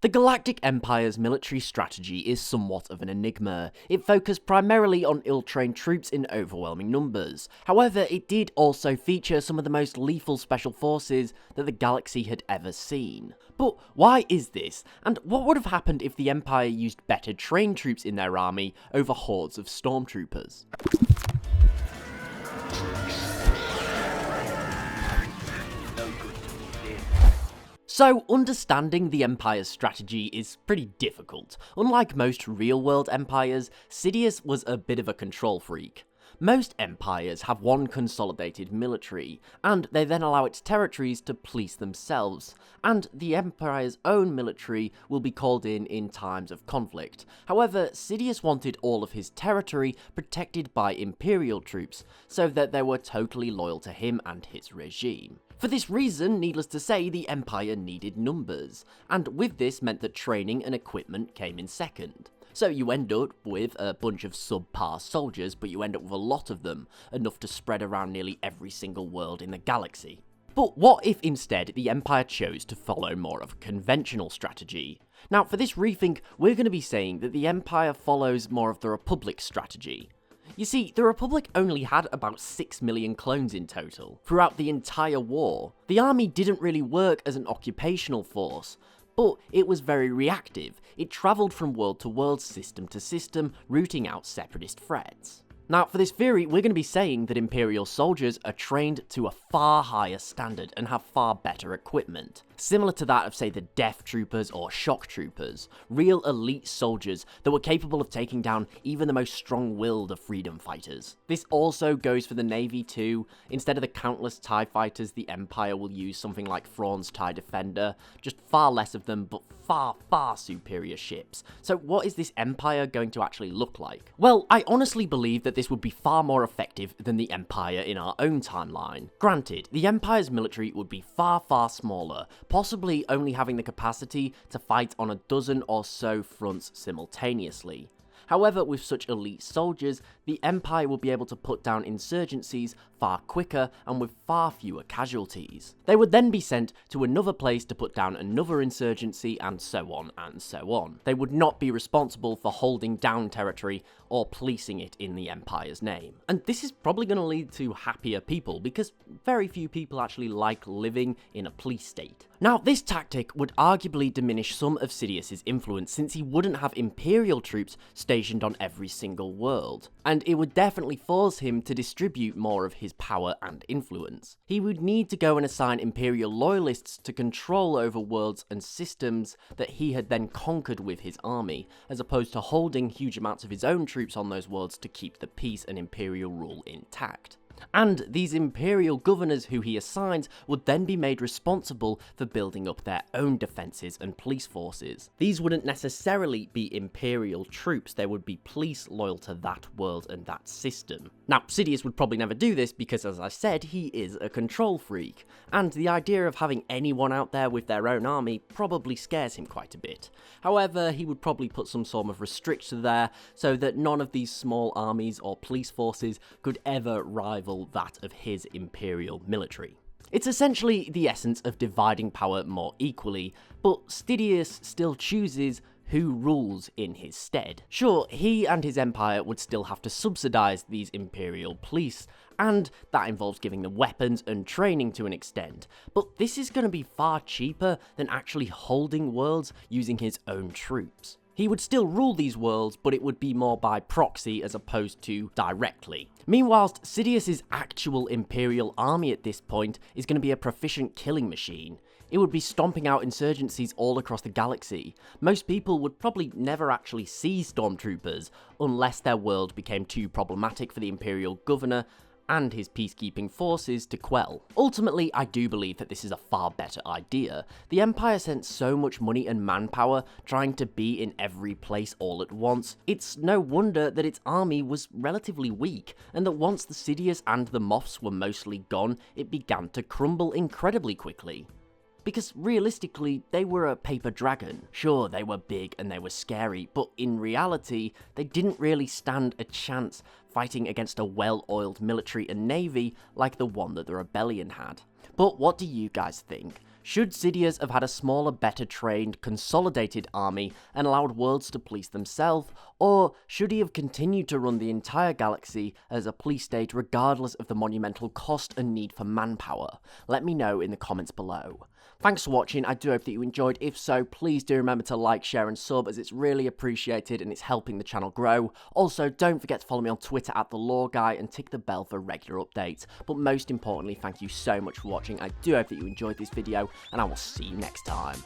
The Galactic Empire's military strategy is somewhat of an enigma. It focused primarily on ill-trained troops in overwhelming numbers. However, it did also feature some of the most lethal special forces that the galaxy had ever seen. But why is this, and what would have happened if the Empire used better trained troops in their army over hordes of Stormtroopers? So, understanding the Empire's strategy is pretty difficult. Unlike most real-world empires, Sidious was a bit of a control freak. Most empires have one consolidated military, and they then allow its territories to police themselves, and the Empire's own military will be called in times of conflict. However, Sidious wanted all of his territory protected by Imperial troops, so that they were totally loyal to him and his regime. For this reason, needless to say, the Empire needed numbers, and with this meant that training and equipment came in second. So you end up with a bunch of subpar soldiers, but you end up with a lot of them, enough to spread around nearly every single world in the galaxy. But what if instead the Empire chose to follow more of a conventional strategy? Now for this Rethink, we're going to be saying that the Empire follows more of the Republic strategy. You see, the Republic only had about 6 million clones in total throughout the entire war. The army didn't really work as an occupational force, but it was very reactive. It travelled from world to world, system to system, rooting out separatist threats. Now, for this theory, we're going to be saying that Imperial soldiers are trained to a far higher standard and have far better equipment. Similar to that of, say, the Death Troopers or Shock Troopers, real elite soldiers that were capable of taking down even the most strong-willed of freedom fighters. This also goes for the Navy too. Instead of the countless TIE fighters, the Empire will use something like Thrawn's TIE Defender, just far less of them, but far superior ships. So what is this Empire going to actually look like? Well, I honestly believe that this would be far more effective than the Empire in our own timeline. Granted, the Empire's military would be far smaller, possibly only having the capacity to fight on a dozen or so fronts simultaneously. However, with such elite soldiers, the Empire will be able to put down insurgencies far quicker and with far fewer casualties. They would then be sent to another place to put down another insurgency, and so on and so on. They would not be responsible for holding down territory or policing it in the Empire's name. And this is probably going to lead to happier people, because very few people actually like living in a police state. Now, this tactic would arguably diminish some of Sidious's influence, since he wouldn't have Imperial troops stationed on every single world, and it would definitely force him to distribute more of his power and influence. He would need to go and assign Imperial loyalists to control over worlds and systems that he had then conquered with his army, as opposed to holding huge amounts of his own troops on those worlds to keep the peace and Imperial rule intact. And these Imperial governors who he assigns would then be made responsible for building up their own defences and police forces. These wouldn't necessarily be Imperial troops, they would be police loyal to that world and that system. Now, Sidious would probably never do this because, as I said, he is a control freak, and the idea of having anyone out there with their own army probably scares him quite a bit. However, he would probably put some sort of restriction there so that none of these small armies or police forces could ever rival that of his Imperial military. It's essentially the essence of dividing power more equally, but Sidious still chooses who rules in his stead. Sure, he and his empire would still have to subsidize these Imperial police, and that involves giving them weapons and training to an extent, but this is going to be far cheaper than actually holding worlds using his own troops. He would still rule these worlds, but it would be more by proxy as opposed to directly. Meanwhile, Sidious's actual Imperial army at this point is going to be a proficient killing machine. It would be stomping out insurgencies all across the galaxy. Most people would probably never actually see Stormtroopers unless their world became too problematic for the Imperial governor and his peacekeeping forces to quell. Ultimately, I do believe that this is a far better idea. The Empire spent so much money and manpower trying to be in every place all at once. It's no wonder that its army was relatively weak, and that once the Sidious and the Moffs were mostly gone, it began to crumble incredibly quickly. Because realistically, they were a paper dragon. Sure, they were big and they were scary, but in reality, they didn't really stand a chance fighting against a well-oiled military and navy like the one that the rebellion had. But what do you guys think? Should Sidious have had a smaller, better trained, consolidated army and allowed worlds to police themselves, or should he have continued to run the entire galaxy as a police state regardless of the monumental cost and need for manpower? Let me know in the comments below. Thanks for watching, I do hope that you enjoyed. If so, please do remember to like, share and sub, as it's really appreciated and it's helping the channel grow. Also, don't forget to follow me on Twitter at @TheLoreGuy and tick the bell for regular updates. But most importantly, thank you so much for watching. I do hope that you enjoyed this video, and I will see you next time.